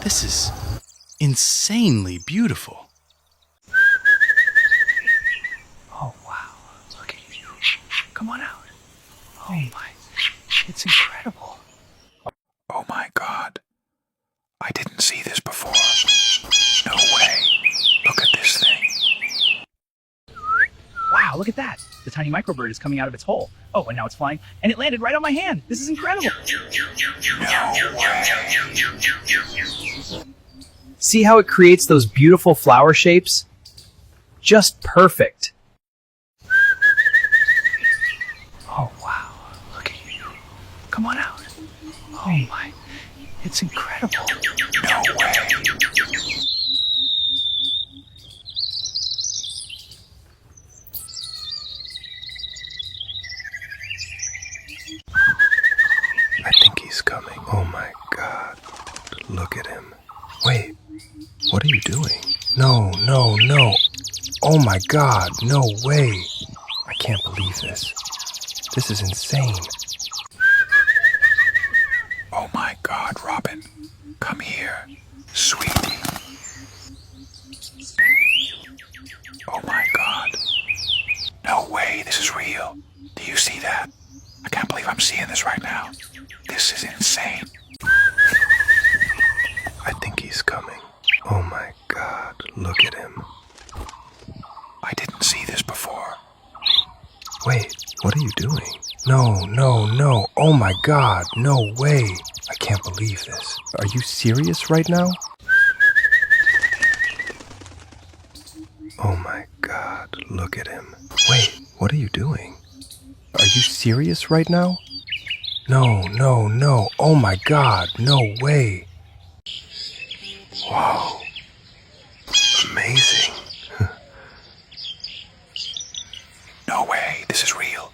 This is insanely beautiful. Oh, wow. Look at you. Come on out. Oh, my. It's incredible. Oh my God. I didn't see this before. No way. Look at this thing. Wow, look at that. The tiny microbird is coming out of its hole. Oh, and now it's flying, and it landed right on my hand. This is incredible. No way. See how it creates those beautiful flower shapes? Just perfect. Oh, wow. Look at you. Come on out. Oh, my. It's incredible. No way. I think he's coming. Oh my God. Look at him. Wait. What are you doing? No, no, no. Oh my God. No way. I can't believe this. This is insane. Oh my God, Robin. Come here. Sweetie. Oh my God. No way. This is real. Do you see that? I can't believe I'm seeing this right now. This is insane. I think he's coming. Oh my God, look at him. I didn't see this before. Wait, what are you doing? No, no, no. Oh my God, no way. I can't believe this. Are you serious right now? Oh my God, look at him. Wait, what are you doing? Are you serious right now? No, no, no. Oh my God, no way. Wow. Amazing. No way, this is real.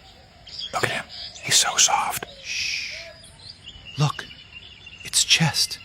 Look at him. He's so soft. Shh. Look. Its chest.